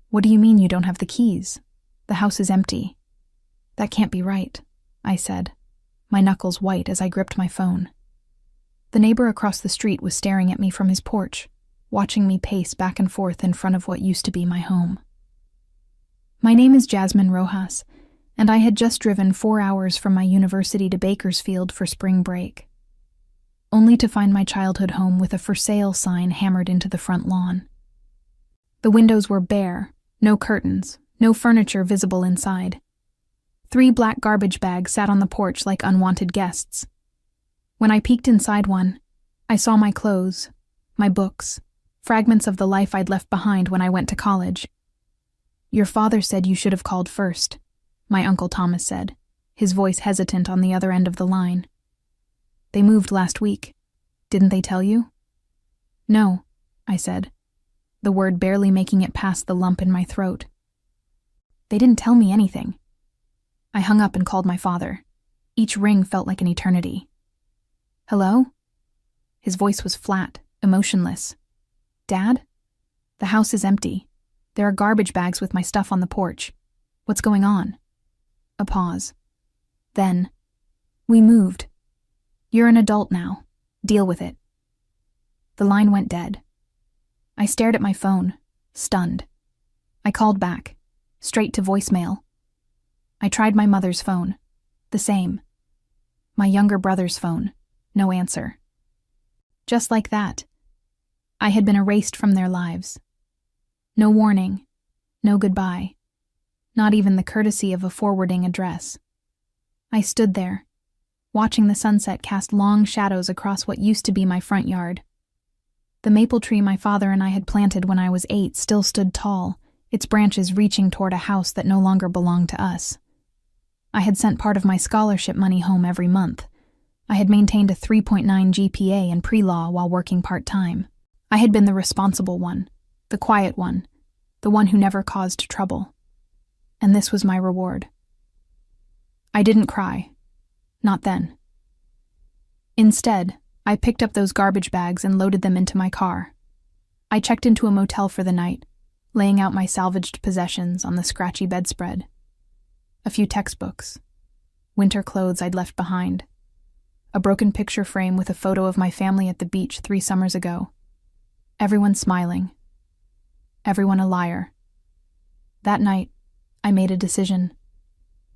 "What do you mean you don't have the keys? The house is empty." "That can't be right," I said, my knuckles white as I gripped my phone. The neighbor across the street was staring at me from his porch, watching me pace back and forth in front of what used to be my home. My name is Jasmine Rojas, and I had just driven 4 hours from my university to Bakersfield for spring break, only to find my childhood home with a for sale sign hammered into the front lawn. The windows were bare, no curtains, no furniture visible inside. 3 black garbage bags sat on the porch like unwanted guests. When I peeked inside one, I saw my clothes, my books, fragments of the life I'd left behind when I went to college. "Your father said you should have called first," my Uncle Thomas said, his voice hesitant on the other end of the line. "They moved last week. Didn't they tell you?" "No," I said, the word barely making it past the lump in my throat. "They didn't tell me anything." I hung up and called my father. Each ring felt like an eternity. "Hello?" His voice was flat, emotionless. "Dad? The house is empty. There are garbage bags with my stuff on the porch. What's going on?" A pause. Then, "We moved. You're an adult now. Deal with it." The line went dead. I stared at my phone, stunned. I called back, straight to voicemail. I tried my mother's phone. The same. My younger brother's phone. No answer. Just like that, I had been erased from their lives. No warning, no goodbye, not even the courtesy of a forwarding address. I stood there, watching the sunset cast long shadows across what used to be my front yard. The maple tree my father and I had planted when I was 8 still stood tall, its branches reaching toward a house that no longer belonged to us. I had sent part of my scholarship money home every month. I had maintained a 3.9 GPA in pre-law while working part-time. I had been the responsible one, the quiet one, the one who never caused trouble. And this was my reward. I didn't cry. Not then. Instead, I picked up those garbage bags and loaded them into my car. I checked into a motel for the night, laying out my salvaged possessions on the scratchy bedspread. A few textbooks, winter clothes I'd left behind, a broken picture frame with a photo of my family at the beach 3 summers ago. Everyone smiling. Everyone a liar. That night, I made a decision.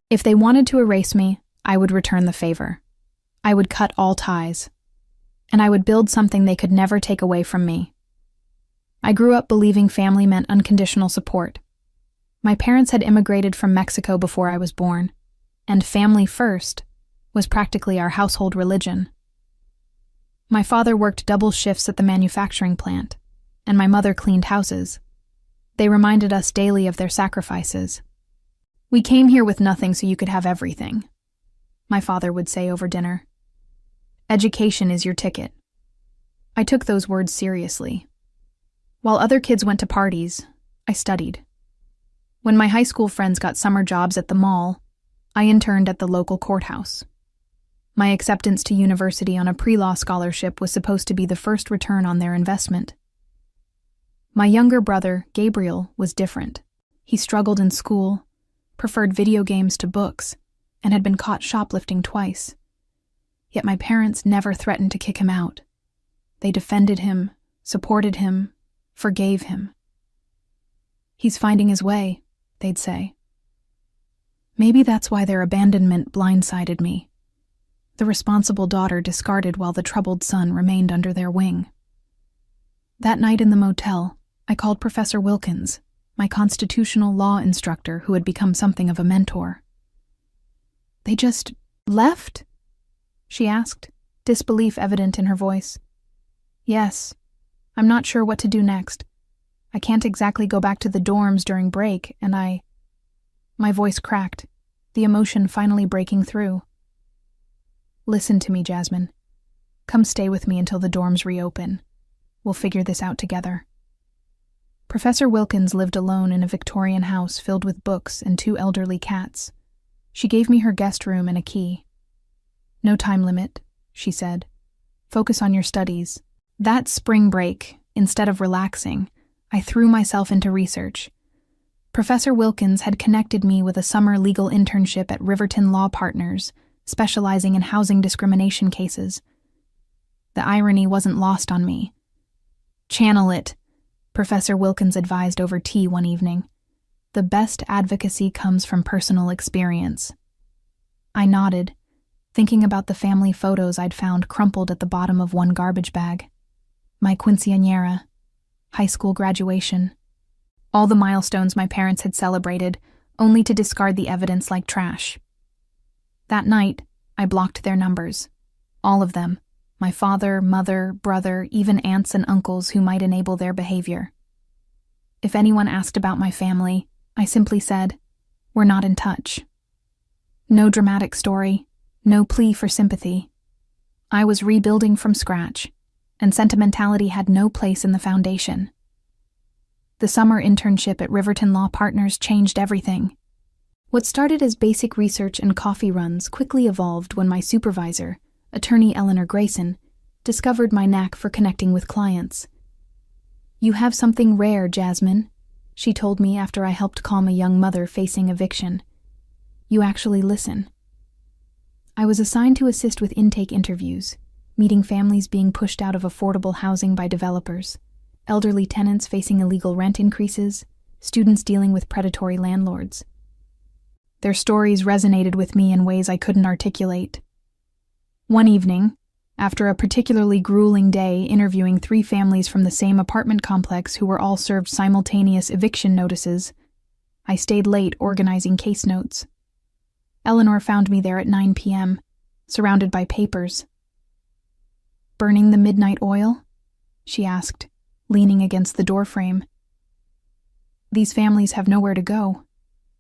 If they wanted to erase me, I would return the favor. I would cut all ties. And I would build something they could never take away from me. I grew up believing family meant unconditional support. My parents had immigrated from Mexico before I was born, and family first was practically our household religion. My father worked double shifts at the manufacturing plant, and my mother cleaned houses. They reminded us daily of their sacrifices. "We came here with nothing so you could have everything," my father would say over dinner. "Education is your ticket." I took those words seriously. While other kids went to parties, I studied. When my high school friends got summer jobs at the mall, I interned at the local courthouse. My acceptance to university on a pre-law scholarship was supposed to be the first return on their investment. My younger brother, Gabriel, was different. He struggled in school, preferred video games to books, and had been caught shoplifting twice. Yet my parents never threatened to kick him out. They defended him, supported him, forgave him. "He's finding his way," they'd say. Maybe that's why their abandonment blindsided me. The responsible daughter discarded while the troubled son remained under their wing. That night in the motel, I called Professor Wilkins, my constitutional law instructor who had become something of a mentor. "They just left?" she asked, disbelief evident in her voice. "Yes. I'm not sure what to do next. I can't exactly go back to the dorms during break, and My voice cracked, the emotion finally breaking through. "Listen to me, Jasmine. Come stay with me until the dorms reopen. We'll figure this out together." Professor Wilkins lived alone in a Victorian house filled with books and 2 elderly cats. She gave me her guest room and a key. "No time limit," she said. "Focus on your studies." That spring break, instead of relaxing, I threw myself into research. Professor Wilkins had connected me with a summer legal internship at Riverton Law Partners, specializing in housing discrimination cases. The irony wasn't lost on me. "Channel it," Professor Wilkins advised over tea one evening. "The best advocacy comes from personal experience." I nodded, thinking about the family photos I'd found crumpled at the bottom of one garbage bag. My quinceañera, high school graduation, all the milestones my parents had celebrated, only to discard the evidence like trash. That night, I blocked their numbers. All of them. My father, mother, brother, even aunts and uncles who might enable their behavior. If anyone asked about my family, I simply said, "We're not in touch." No dramatic story, no plea for sympathy. I was rebuilding from scratch, and sentimentality had no place in the foundation. The summer internship at Riverton Law Partners changed everything. What started as basic research and coffee runs quickly evolved when my supervisor, attorney Eleanor Grayson, discovered my knack for connecting with clients. "You have something rare, Jasmine," she told me after I helped calm a young mother facing eviction. "You actually listen." I was assigned to assist with intake interviews, meeting families being pushed out of affordable housing by developers, elderly tenants facing illegal rent increases, students dealing with predatory landlords. Their stories resonated with me in ways I couldn't articulate. One evening, after a particularly grueling day interviewing 3 families from the same apartment complex who were all served simultaneous eviction notices, I stayed late organizing case notes. Eleanor found me there at 9 p.m., surrounded by papers. "Burning the midnight oil?" she asked, leaning against the doorframe. "These families have nowhere to go,"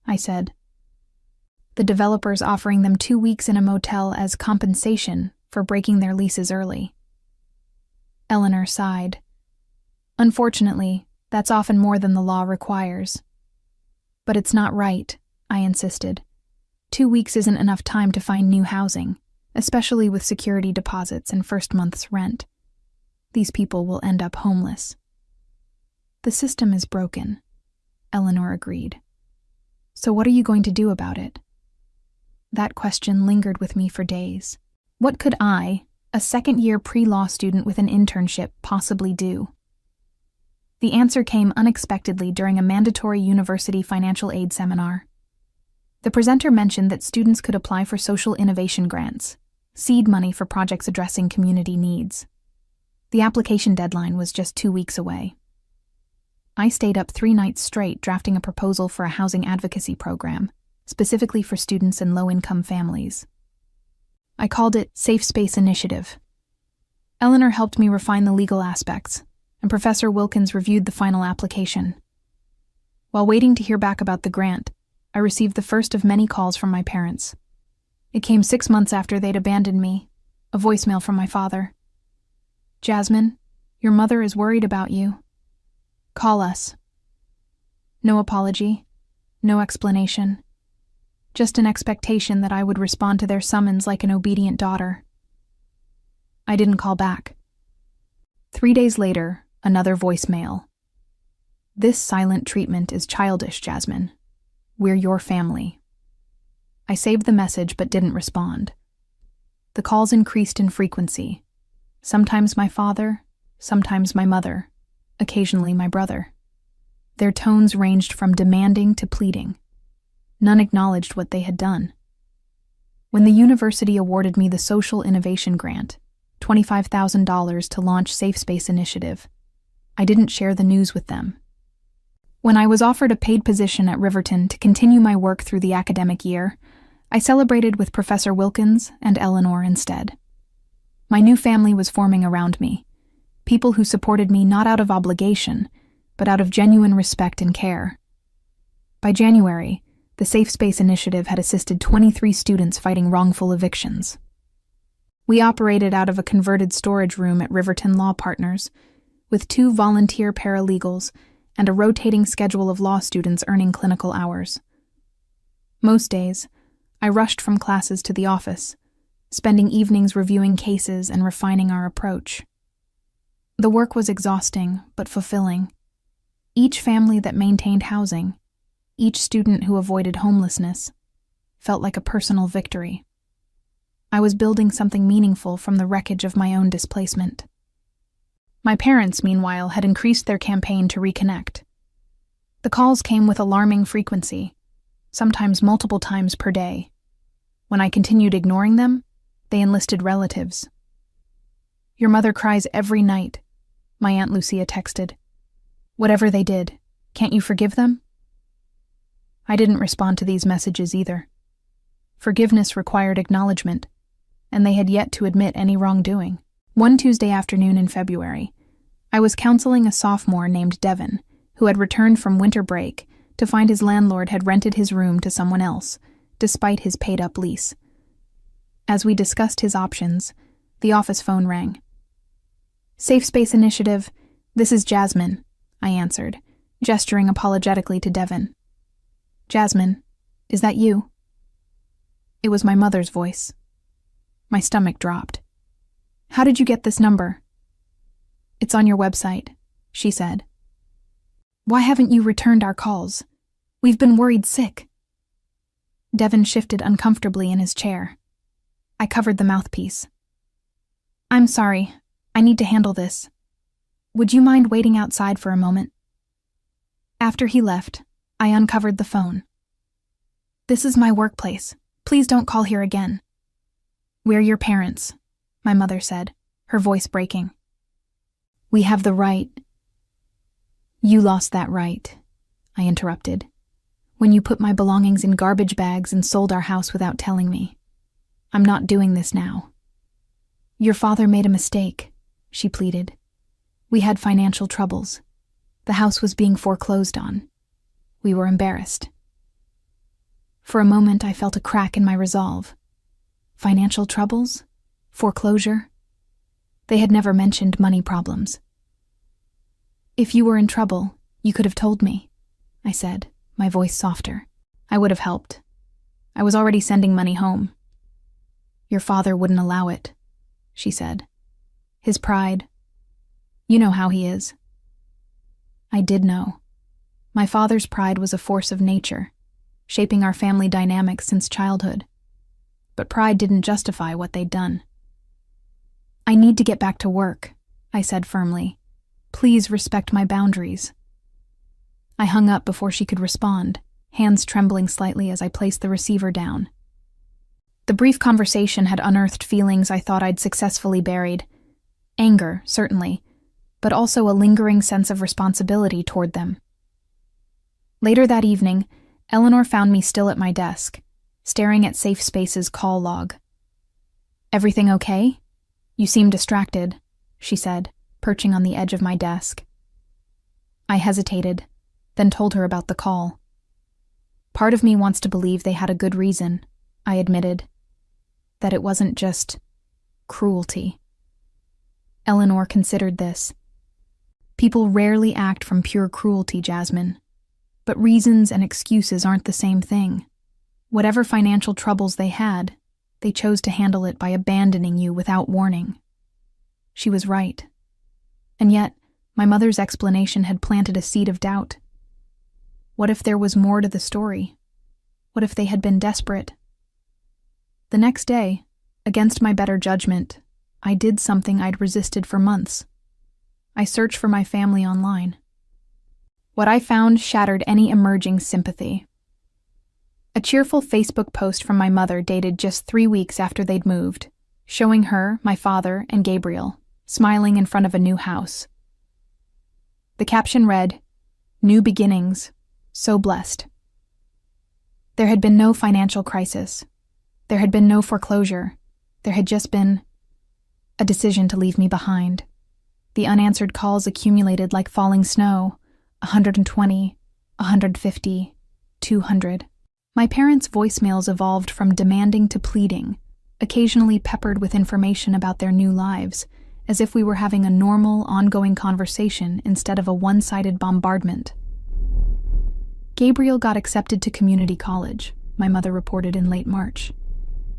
I said. "The developer's offering them 2 weeks in a motel as compensation for breaking their leases early." Eleanor sighed. "Unfortunately, that's often more than the law requires." "But it's not right," I insisted. 2 weeks isn't enough time to find new housing, especially with security deposits and first month's rent. These people will end up homeless. "The system is broken," Eleanor agreed. "So what are you going to do about it?" That question lingered with me for days. What could I, a second-year pre-law student with an internship, possibly do? The answer came unexpectedly during a mandatory university financial aid seminar. The presenter mentioned that students could apply for social innovation grants, seed money for projects addressing community needs. The application deadline was just 2 weeks away. I stayed up 3 nights straight drafting a proposal for a housing advocacy program, specifically for students and low-income families. I called it Safe Space Initiative. Eleanor helped me refine the legal aspects, and Professor Wilkins reviewed the final application. While waiting to hear back about the grant, I received the first of many calls from my parents. It came 6 months after they'd abandoned me, a voicemail from my father. "Jasmine, your mother is worried about you. Call us." No apology, no explanation. Just an expectation that I would respond to their summons like an obedient daughter. I didn't call back. 3 days later, another voicemail. "This silent treatment is childish, Jasmine. We're your family." I saved the message but didn't respond. The calls increased in frequency. Sometimes my father, sometimes my mother, occasionally my brother. Their tones ranged from demanding to pleading. None acknowledged what they had done. When the university awarded me the Social Innovation Grant, $25,000 to launch Safe Space Initiative, I didn't share the news with them. When I was offered a paid position at Riverton to continue my work through the academic year, I celebrated with Professor Wilkins and Eleanor instead. My new family was forming around me, people who supported me not out of obligation, but out of genuine respect and care. By January, the Safe Space Initiative had assisted 23 students fighting wrongful evictions. We operated out of a converted storage room at Riverton Law Partners, with 2 volunteer paralegals and a rotating schedule of law students earning clinical hours. Most days, I rushed from classes to the office, spending evenings reviewing cases and refining our approach. The work was exhausting, but fulfilling. Each family that maintained housing, Each student who avoided homelessness felt like a personal victory. I was building something meaningful from the wreckage of my own displacement. My parents, meanwhile, had increased their campaign to reconnect. The calls came with alarming frequency, sometimes multiple times per day. When I continued ignoring them, they enlisted relatives. "Your mother cries every night," my Aunt Lucia texted. "Whatever they did, can't you forgive them?" I didn't respond to these messages either. Forgiveness required acknowledgement, and they had yet to admit any wrongdoing. One Tuesday afternoon in February, I was counseling a sophomore named Devin, who had returned from winter break to find his landlord had rented his room to someone else, despite his paid-up lease. As we discussed his options, the office phone rang. "Safe Space Initiative, this is Jasmine," I answered, gesturing apologetically to Devin. "Jasmine, is that you?" It was my mother's voice. My stomach dropped. "How did you get this number?" "It's on your website," she said. "Why haven't you returned our calls? We've been worried sick." Devin shifted uncomfortably in his chair. I covered the mouthpiece. "I'm sorry. I need to handle this. Would you mind waiting outside for a moment?" After he left, I uncovered the phone. "This is my workplace. Please don't call here again." "We're your parents," my mother said, her voice breaking. "We have the right—" "You lost that right," I interrupted, "when you put my belongings in garbage bags and sold our house without telling me. I'm not doing this now." "Your father made a mistake," she pleaded. "We had financial troubles. The house was being foreclosed on. We were embarrassed." For a moment I felt a crack in my resolve. Financial troubles? Foreclosure? They had never mentioned money problems. "If you were in trouble, you could have told me," I said, my voice softer. "I would have helped. I was already sending money home." "Your father wouldn't allow it," she said. "His pride. You know how he is." I did know. My father's pride was a force of nature, shaping our family dynamics since childhood. But pride didn't justify what they'd done. "I need to get back to work," I said firmly. "Please respect my boundaries." I hung up before she could respond, hands trembling slightly as I placed the receiver down. The brief conversation had unearthed feelings I thought I'd successfully buried. Anger, certainly, but also a lingering sense of responsibility toward them. Later that evening, Eleanor found me still at my desk, staring at Safe Space's call log. "Everything okay? You seem distracted," she said, perching on the edge of my desk. I hesitated, then told her about the call. "Part of me wants to believe they had a good reason," I admitted. "That it wasn't just cruelty." Eleanor considered this. "People rarely act from pure cruelty, Jasmine. But reasons and excuses aren't the same thing. Whatever financial troubles they had, they chose to handle it by abandoning you without warning." She was right. And yet, my mother's explanation had planted a seed of doubt. What if there was more to the story? What if they had been desperate? The next day, against my better judgment, I did something I'd resisted for months. I searched for my family online. What I found shattered any emerging sympathy. A cheerful Facebook post from my mother dated just 3 weeks after they'd moved, showing her, my father, and Gabriel smiling in front of a new house. The caption read, "New beginnings, so blessed." There had been no financial crisis. There had been no foreclosure. There had just been a decision to leave me behind. The unanswered calls accumulated like falling snow, 120, 150, 200. My parents' voicemails evolved from demanding to pleading, occasionally peppered with information about their new lives, as if we were having a normal, ongoing conversation instead of a one-sided bombardment. Gabriel got accepted to community college, my mother reported in late March.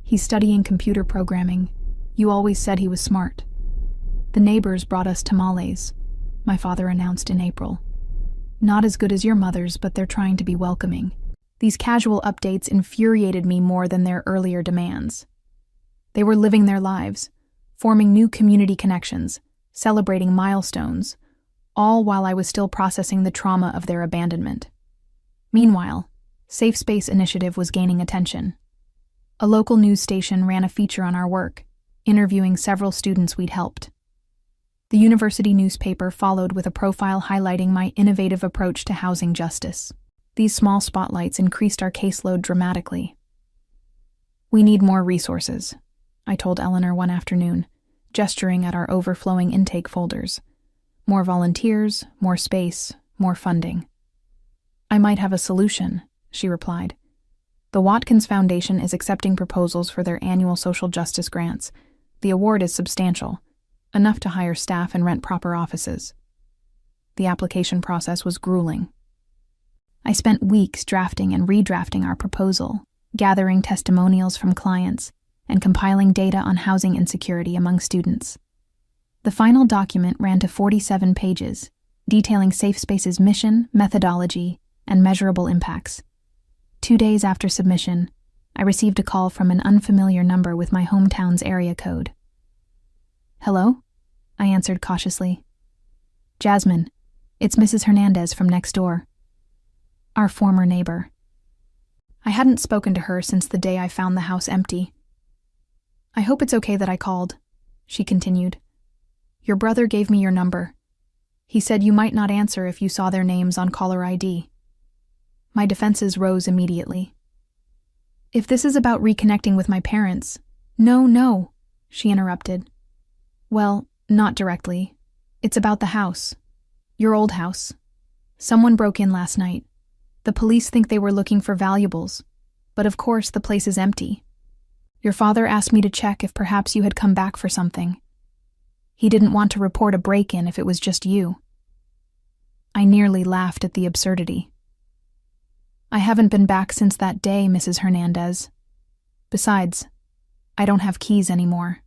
"He's studying computer programming. You always said he was smart." "The neighbors brought us tamales," my father announced in April. Not as good as your mother's, but they're trying to be welcoming. These casual updates infuriated me more than their earlier demands. They were living their lives, forming new community connections, celebrating milestones, all while I was still processing the trauma of their abandonment. Meanwhile, Safe Space Initiative was gaining attention. A local news station ran a feature on our work, interviewing several students we'd helped. The university newspaper followed with a profile highlighting my innovative approach to housing justice. These small spotlights increased our caseload dramatically. "We need more resources," I told Eleanor one afternoon, gesturing at our overflowing intake folders. "More volunteers, more space, more funding." "I might have a solution," she replied. "The Watkins Foundation is accepting proposals for their annual social justice grants. The award is substantial, enough to hire staff and rent proper offices." The application process was grueling. I spent weeks drafting and redrafting our proposal, gathering testimonials from clients, and compiling data on housing insecurity among students. The final document ran to 47 pages, detailing Safe Space's mission, methodology, and measurable impacts. 2 days after submission, I received a call from an unfamiliar number with my hometown's area code. "Hello?" I answered cautiously. "Jasmine, it's Mrs. Hernandez from next door." Our former neighbor. I hadn't spoken to her since the day I found the house empty. "I hope it's okay that I called," she continued. "Your brother gave me your number. He said you might not answer if you saw their names on caller ID." My defenses rose immediately. "If this is about reconnecting with my parents—" No, she interrupted. "Well, not directly. It's about the house. Your old house. Someone broke in last night. The police think they were looking for valuables, but of course the place is empty. Your father asked me to check if perhaps you had come back for something. He didn't want to report a break-in if it was just you." I nearly laughed at the absurdity. "I haven't been back since that day, Mrs. Hernandez. Besides, I don't have keys anymore."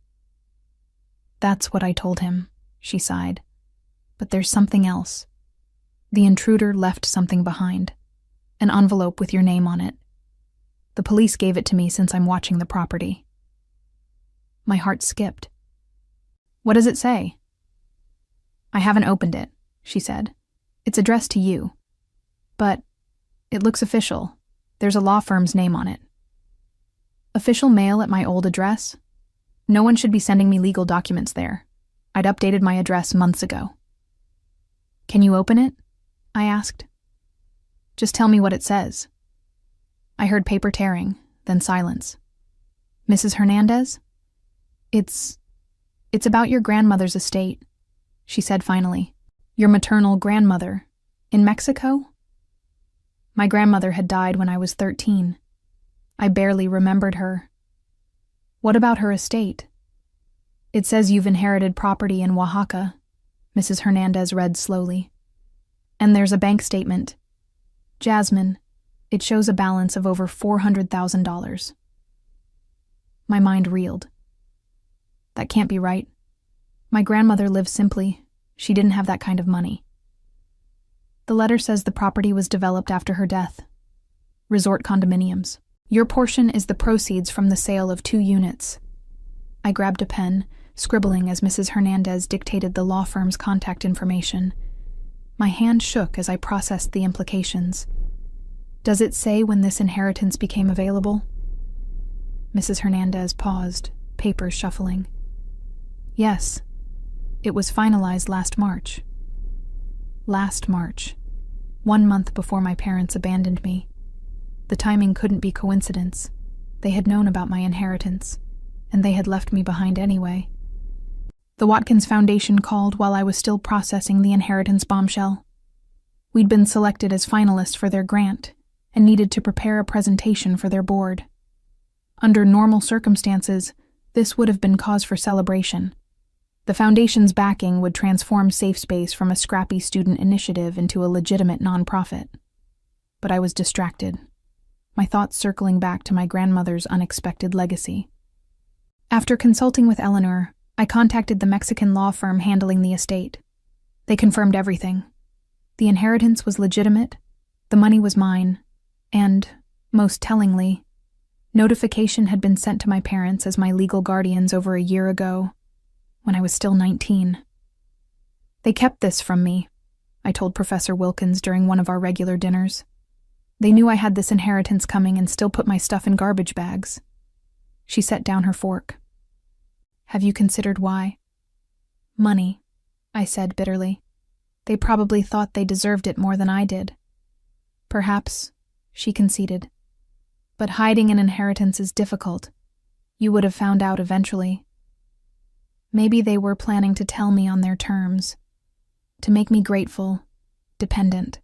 "That's what I told him," she sighed. "But there's something else. The intruder left something behind. An envelope with your name on it. The police gave it to me since I'm watching the property." My heart skipped. "What does it say?" "I haven't opened it," she said. "It's addressed to you. But it looks official. There's a law firm's name on it." "Official mail at my old address? No one should be sending me legal documents there. I'd updated my address months ago." "Can you open it?" I asked. "Just tell me what it says." I heard paper tearing, then silence. "Mrs. Hernandez? It's about your grandmother's estate," she said finally. "Your maternal grandmother. In Mexico?" My grandmother had died when I was 13. I barely remembered her. "What about her estate?" "It says you've inherited property in Oaxaca," Mrs. Hernandez read slowly. "And there's a bank statement. Jasmine, it shows a balance of over $400,000. My mind reeled. That can't be right. My grandmother lived simply. She didn't have that kind of money. The letter says the property was developed after her death. Resort condominiums. Your portion is the proceeds from the sale of 2 units. I grabbed a pen, scribbling as Mrs. Hernandez dictated the law firm's contact information. My hand shook as I processed the implications. Does it say when this inheritance became available? Mrs. Hernandez paused, papers shuffling. Yes, it was finalized last March. Last March, 1 month before my parents abandoned me. The timing couldn't be coincidence. They had known about my inheritance, and they had left me behind anyway. The Watkins Foundation called while I was still processing the inheritance bombshell. We'd been selected as finalists for their grant and needed to prepare a presentation for their board. Under normal circumstances, this would have been cause for celebration. The foundation's backing would transform Safe Space from a scrappy student initiative into a legitimate nonprofit. But I was distracted, my thoughts circling back to my grandmother's unexpected legacy. After consulting with Eleanor, I contacted the Mexican law firm handling the estate. They confirmed everything. The inheritance was legitimate, the money was mine, and, most tellingly, notification had been sent to my parents as my legal guardians over a year ago, when I was still 19. They kept this from me, I told Professor Wilkins during one of our regular dinners. They knew I had this inheritance coming and still put my stuff in garbage bags. She set down her fork. Have you considered why? Money, I said bitterly. They probably thought they deserved it more than I did. Perhaps, she conceded. But hiding an inheritance is difficult. You would have found out eventually. Maybe they were planning to tell me on their terms, to make me grateful, dependent.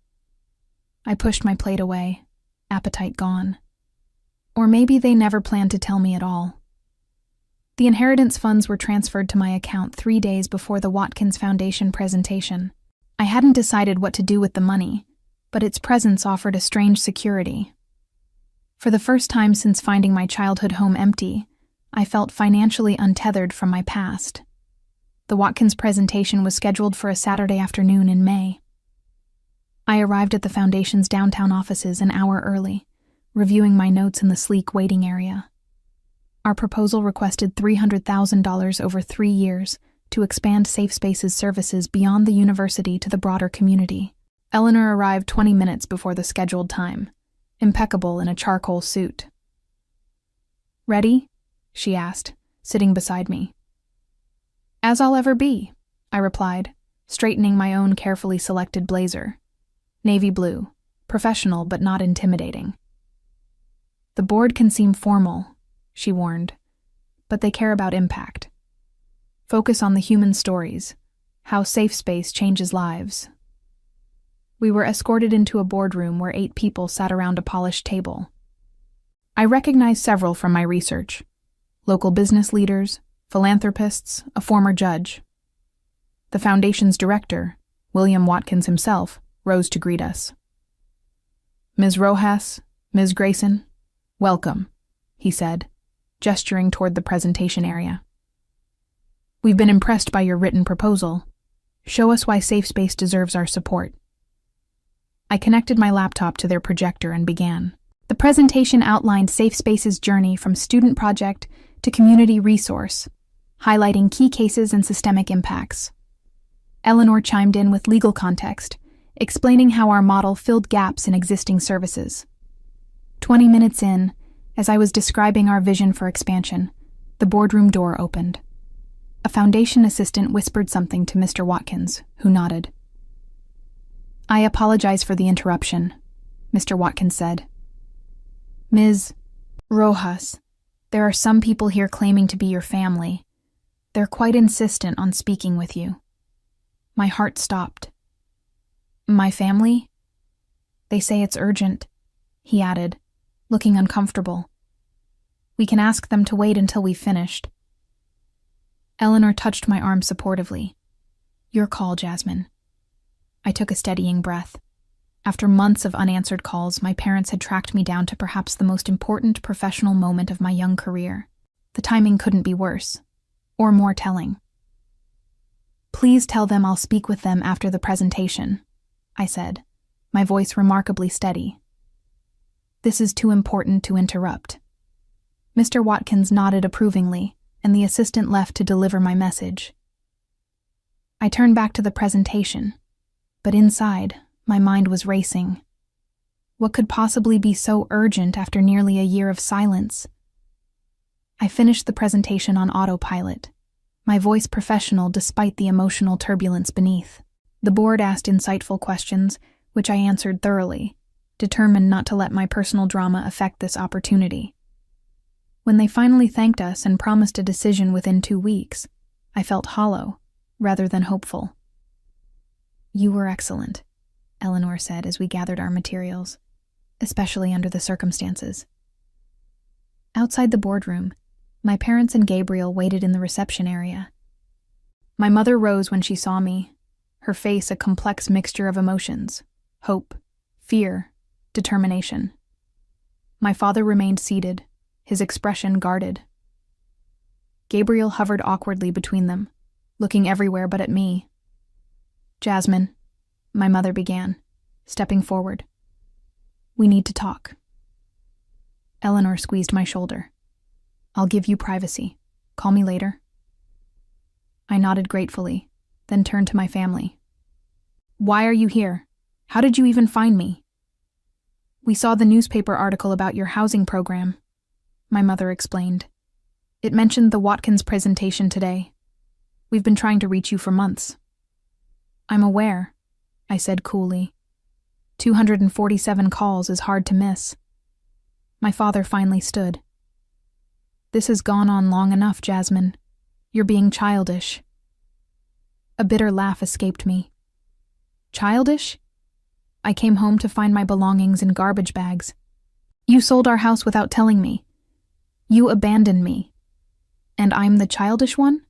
I pushed my plate away, appetite gone. Or maybe they never planned to tell me at all. The inheritance funds were transferred to my account 3 days before the Watkins Foundation presentation. I hadn't decided what to do with the money, but its presence offered a strange security. For the first time since finding my childhood home empty, I felt financially untethered from my past. The Watkins presentation was scheduled for a Saturday afternoon in May. I arrived at the Foundation's downtown offices an hour early, reviewing my notes in the sleek waiting area. Our proposal requested $300,000 over 3 years to expand Safe Spaces services beyond the university to the broader community. Eleanor arrived 20 minutes before the scheduled time, impeccable in a charcoal suit. Ready? She asked, sitting beside me. As I'll ever be, I replied, straightening my own carefully selected blazer. Navy blue, professional but not intimidating. The board can seem formal, she warned, but they care about impact. Focus on the human stories, how safe space changes lives. We were escorted into a boardroom where 8 people sat around a polished table. I recognized several from my research: local business leaders, philanthropists, a former judge. The Foundation's director, William Watkins himself, rose to greet us. Ms. Rojas, Ms. Grayson, welcome, he said, gesturing toward the presentation area. We've been impressed by your written proposal. Show us why Safe Space deserves our support. I connected my laptop to their projector and began. The presentation outlined Safe Space's journey from student project to community resource, highlighting key cases and systemic impacts. Eleanor chimed in with legal context, explaining how our model filled gaps in existing services. 20 minutes in, as I was describing our vision for expansion, the boardroom door opened. A Foundation assistant whispered something to Mr. Watkins, who nodded. I apologize for the interruption, Mr. Watkins said. Ms. Rojas, there are some people here claiming to be your family. They're quite insistent on speaking with you. My heart stopped. My family? They say it's urgent, he added, looking uncomfortable. We can ask them to wait until we've finished. Eleanor touched my arm supportively. Your call, Jasmine. I took a steadying breath. After months of unanswered calls, my parents had tracked me down to perhaps the most important professional moment of my young career. The timing couldn't be worse, or more telling. Please tell them I'll speak with them after the presentation, I said, my voice remarkably steady. This is too important to interrupt. Mr. Watkins nodded approvingly, and the assistant left to deliver my message. I turned back to the presentation, but inside, my mind was racing. What could possibly be so urgent after nearly a year of silence? I finished the presentation on autopilot, my voice professional despite the emotional turbulence beneath. The board asked insightful questions, which I answered thoroughly, determined not to let my personal drama affect this opportunity. When they finally thanked us and promised a decision within 2 weeks, I felt hollow, rather than hopeful. You were excellent, Eleanor said as we gathered our materials, especially under the circumstances. Outside the boardroom, my parents and Gabriel waited in the reception area. My mother rose when she saw me, her face a complex mixture of emotions: hope, fear, determination. My father remained seated, his expression guarded. Gabriel hovered awkwardly between them, looking everywhere but at me. Jasmine, my mother began, stepping forward. "We need to talk." Eleanor squeezed my shoulder. "I'll give you privacy. Call me later." I nodded gratefully, then turned to my family. "Why are you here? How did you even find me?" "We saw the newspaper article about your housing program," my mother explained. "It mentioned the Watkins presentation today. We've been trying to reach you for months." "I'm aware," I said coolly. 247 calls is hard to miss. My father finally stood. "This has gone on long enough, Jasmine. You're being childish." A bitter laugh escaped me. "Childish? I came home to find my belongings in garbage bags. You sold our house without telling me. You abandoned me. And I'm the childish one?"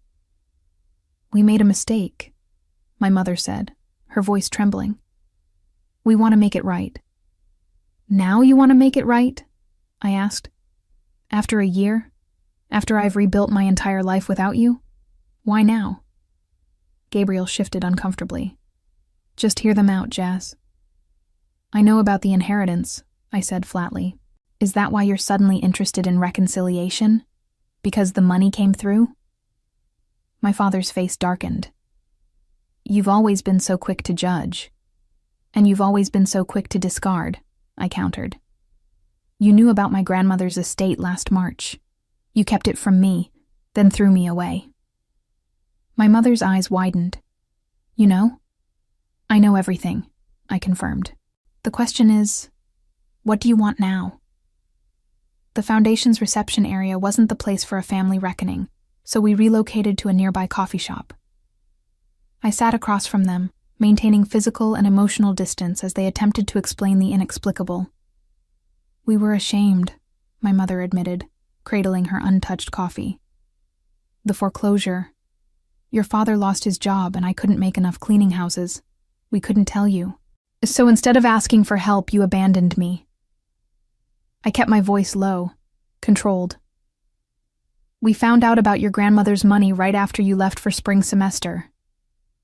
"We made a mistake," my mother said, her voice trembling. "We want to make it right." "Now you want to make it right?" I asked. "After a year? After I've rebuilt my entire life without you? Why now?" Gabriel shifted uncomfortably. "Just hear them out, Jazz." "I know about the inheritance," I said flatly. "Is that why you're suddenly interested in reconciliation? Because the money came through?" My father's face darkened. "You've always been so quick to judge. And you've always been so quick to discard," I countered. "You knew about my grandmother's estate last March. You kept it from me, then threw me away." My mother's eyes widened. "You know?" "I know everything," I confirmed. "The question is, what do you want now?" The foundation's reception area wasn't the place for a family reckoning, so we relocated to a nearby coffee shop. I sat across from them, maintaining physical and emotional distance as they attempted to explain the inexplicable. "We were ashamed," my mother admitted, cradling her untouched coffee. "The foreclosure. Your father lost his job and I couldn't make enough cleaning houses. We couldn't tell you. So instead of asking for help, you abandoned me." I kept my voice low, controlled. "We found out about your grandmother's money right after you left for spring semester,"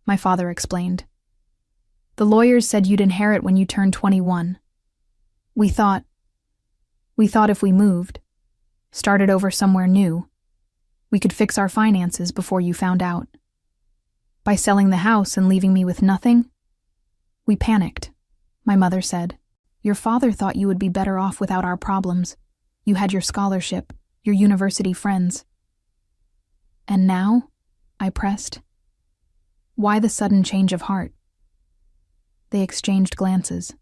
my father explained. "The lawyers said you'd inherit when you turned 21. We thought if we moved, started over somewhere new, we could fix our finances before you found out. By selling the house and leaving me with nothing, we panicked," my mother said. "Your father thought you would be better off without our problems. You had your scholarship, your university friends." "And now?" I pressed. "Why the sudden change of heart?" They exchanged glances.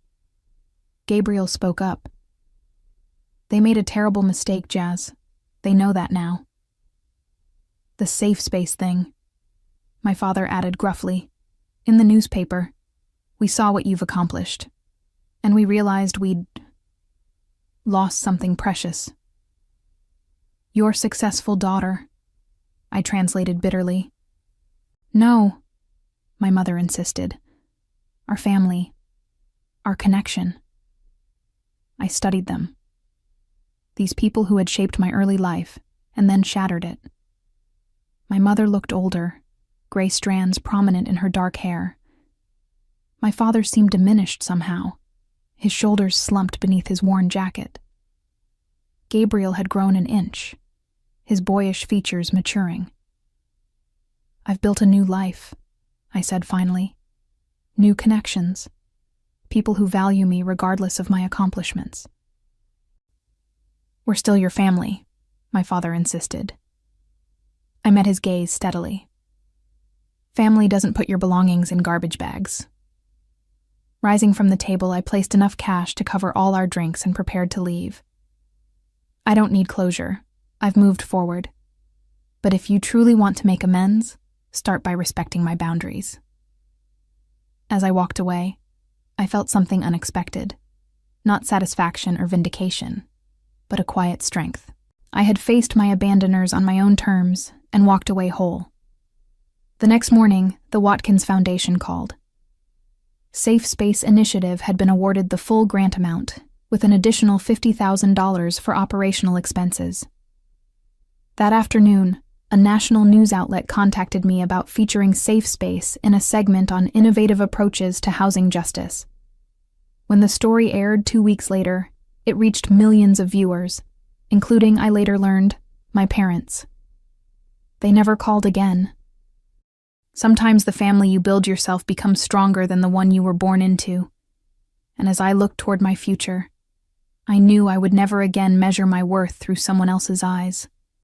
Gabriel spoke up. "They made a terrible mistake, Jazz. They know that now." "The safe space thing," my father added gruffly. "In the newspaper, we saw what you've accomplished, and we realized we'd lost something precious." "Your successful daughter," I translated bitterly. "No," my mother insisted. "Our family, our connection." I studied them. These people who had shaped my early life and then shattered it. My mother looked older, gray strands prominent in her dark hair. My father seemed diminished somehow, his shoulders slumped beneath his worn jacket. Gabriel had grown an inch, his boyish features maturing. "I've built a new life," I said finally. "New connections. People who value me regardless of my accomplishments." "We're still your family," my father insisted. I met his gaze steadily. "Family doesn't put your belongings in garbage bags." Rising from the table, I placed enough cash to cover all our drinks and prepared to leave. "I don't need closure. I've moved forward. But if you truly want to make amends, start by respecting my boundaries." As I walked away, I felt something unexpected. Not satisfaction or vindication, but a quiet strength. I had faced my abandoners on my own terms and walked away whole. The next morning, the Watkins Foundation called. Safe Space Initiative had been awarded the full grant amount, with an additional $50,000 for operational expenses. That afternoon, a national news outlet contacted me about featuring Safe Space in a segment on innovative approaches to housing justice. When the story aired 2 weeks later, it reached millions of viewers, including, I later learned, my parents. They never called again. Sometimes the family you build yourself becomes stronger than the one you were born into. And as I looked toward my future, I knew I would never again measure my worth through someone else's eyes.